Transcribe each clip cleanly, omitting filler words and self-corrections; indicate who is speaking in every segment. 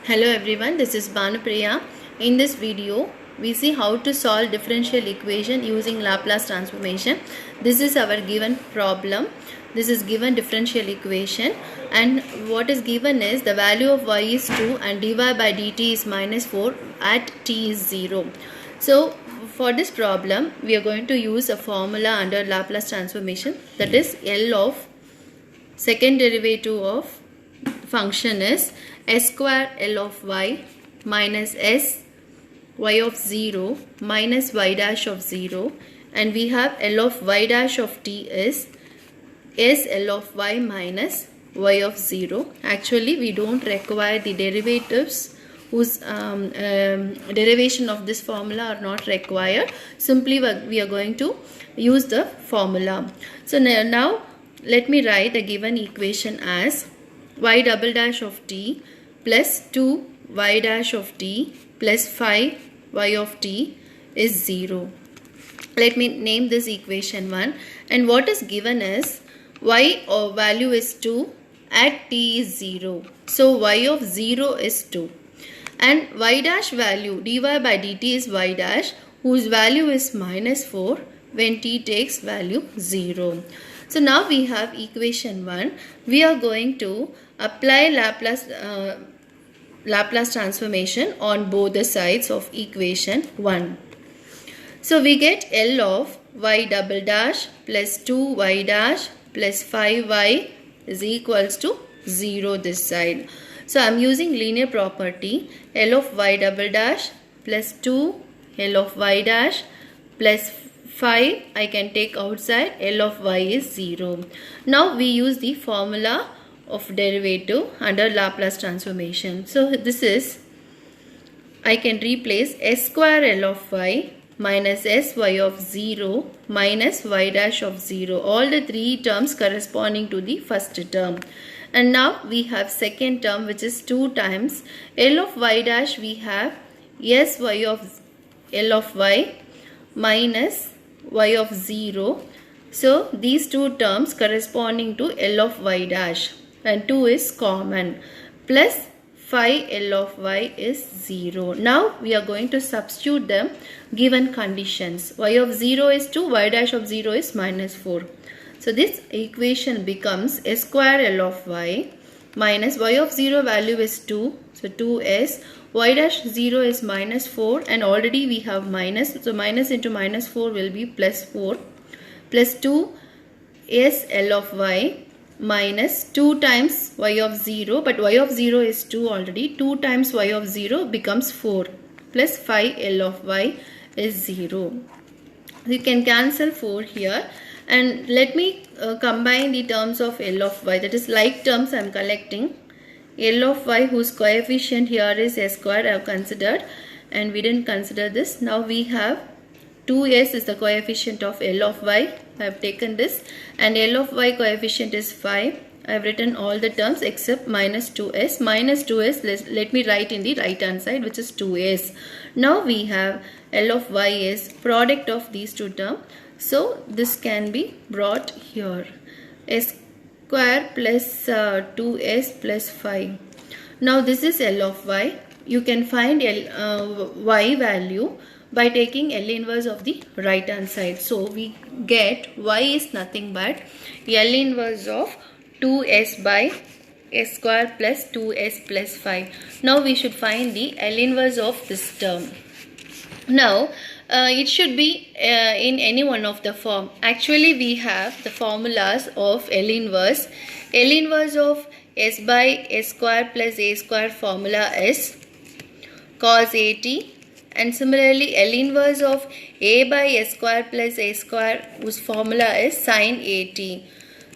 Speaker 1: Hello everyone, this is Bhanupriya. In this video, we see how to solve differential equation using Laplace transformation. This is our given problem. This is given differential equation, and what is given is the value of y is 2 and dy by dt is minus 4 at t is 0. So for this problem, we are going to use a formula under Laplace transformation, that is L of second derivative of function is s square L of y minus s y of 0 minus y dash of 0, and we have L of y dash of t is s L of y minus y of 0. Actually, we don't require the derivatives whose derivation of this formula are not required. Simply we are going to use the formula. So now let me write the given equation as y double dash of t plus 2 y dash of t plus 5 y of t is 0. Let me name this equation 1, and what is given is y or value is 2 at t is 0. So y of 0 is 2, and y dash value dy by dt is y dash whose value is minus 4 when t takes value 0. So now we have equation 1. We are going to apply Laplace transformation on both the sides of equation 1. So we get L of y double dash plus 2y dash plus 5y is equals to 0 this side. So I am using linear property. L of y double dash plus 2 L of y dash plus 5 I can take outside, L of y is 0. Now we use the formula of derivative under Laplace transformation. So this is, I can replace s square L of y minus sy of 0 minus y dash of 0. All the three terms corresponding to the first term. And now we have second term, which is 2 times L of y dash. We have sy of L of y minus y of 0. So these two terms corresponding to L of y dash, and 2 is common, plus 5 L of y is 0. Now we are going to substitute them given conditions. Y of 0 is 2, y dash of 0 is minus 4. So this equation becomes s square L of y minus y of 0 value is 2, so 2s, y dash 0 is minus 4, and already we have minus, so minus into minus 4 will be plus 4, plus 2 s L of y minus 2 times y of 0, but y of 0 is 2 already, 2 times y of 0 becomes 4, plus 5 L of y is 0. You can cancel 4 here, and let me combine the terms of L of y, that is like terms I am collecting. L of y whose coefficient here is s square I have considered, and we didn't consider this. Now we have 2s is the coefficient of L of y. I have taken this, and L of y coefficient is 5. I have written all the terms except minus 2s. Minus 2s, let me write in the right hand side, which is 2s. Now we have L of y is product of these two terms. So this can be brought here. S square plus 2s plus 5. Now this is L of y. You can find y value by taking L inverse of the right hand side. So we get y is nothing but L inverse of 2s by s square plus 2s plus 5. Now we should find the L inverse of this term. Now it should be in any one of the form. Actually we have the formulas of L inverse. L inverse of s by s square plus a square formula is cos at, and similarly L inverse of a by s square plus a square whose formula is sin at.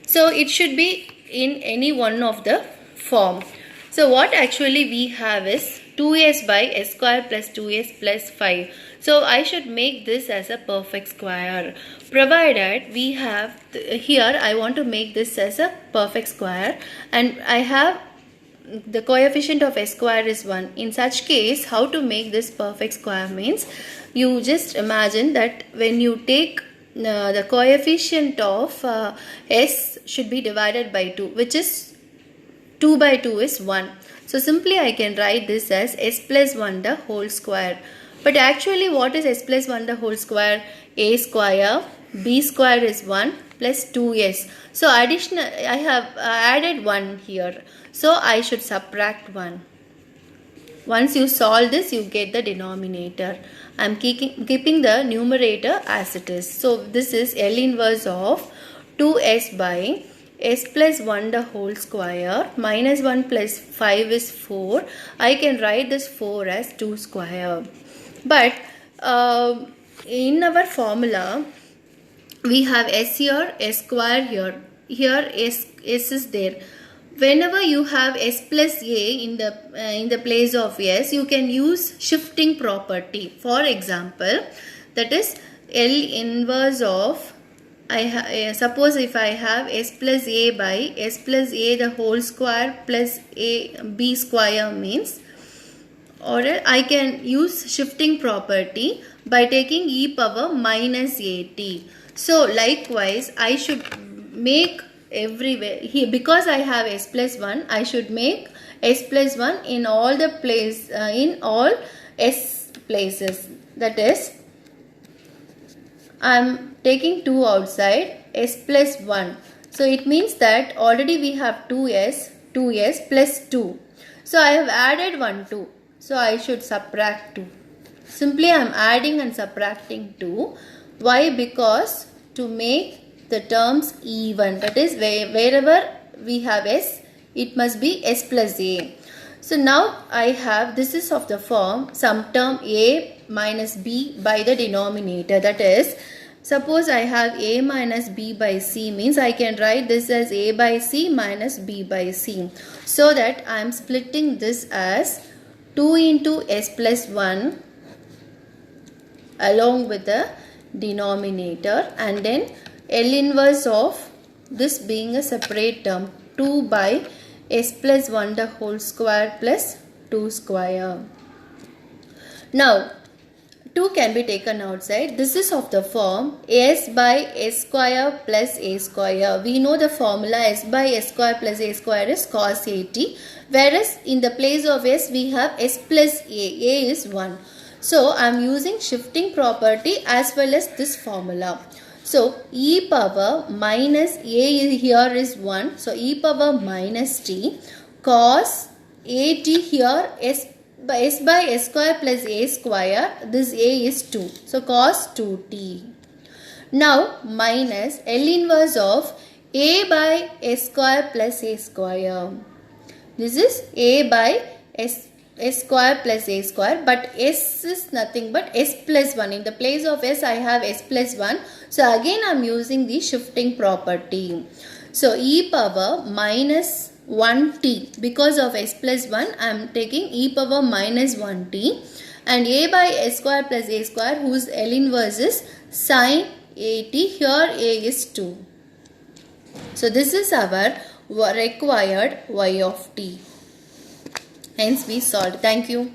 Speaker 1: So it should be in any one of the form. So what actually we have is 2s by s square plus 2s plus 5. So I should make this as a perfect square, provided we have here I want to make this as a perfect square, and I have the coefficient of s square is 1. In such case, how to make this perfect square means, you just imagine that when you take the coefficient of s should be divided by 2, which is 2 by 2 is 1. So simply I can write this as s plus 1 the whole square. But actually what is s plus 1 the whole square? A square, b square is 1 plus 2s. So additional, I have added 1 here. So I should subtract 1. Once you solve this, you get the denominator. I am keeping the numerator as it is. So this is L inverse of 2s by s plus 1 the whole square minus 1 plus 5 is 4. I can write this 4 as 2 square. But in our formula, we have s here, s square here. Here s is there. Whenever you have s plus a in the place of s, you can use shifting property. For example, that is L inverse of, suppose if I have s plus a by s plus a the whole square plus a b square means, or I can use shifting property by taking e power minus at. So likewise, I should make everywhere here, because I have s plus 1, I should make s plus 1 in all the place, in all s places. That is, I am taking 2 outside, s plus 1. So it means that already we have 2s plus 2. So I have added 1 2. So I should subtract 2. Simply I am adding and subtracting 2. Why? Because to make the terms even. That is, wherever we have s, it must be s plus a. So now I have, this is of the form some term a minus b by the denominator. That is, suppose I have a minus b by c, means I can write this as a by c minus b by c. So that I am splitting this as 2 into s plus 1 along with the denominator, and then L inverse of this being a separate term, 2 by s plus 1 the whole square plus 2 square. Now 2 can be taken outside. This is of the form s by s square plus a square. We know the formula s by s square plus a square is cos 80. Whereas in the place of s we have s plus a. A is 1. So I am using shifting property as well as this formula. So e power minus a here is 1. So e power minus t cos 80 here s by s square plus a square, this a is 2. So cos 2t. Now minus L inverse of a by s square plus a square. This is a by s square plus a square, but s is nothing but s plus 1. In the place of s I have s plus 1. So again I am using the shifting property. So e power minus 1t, because of s plus 1 I am taking e power minus 1t, and a by s square plus a square whose L inverse is sin 80. Here a is 2. So this is our required y of t. Hence we solved. Thank you.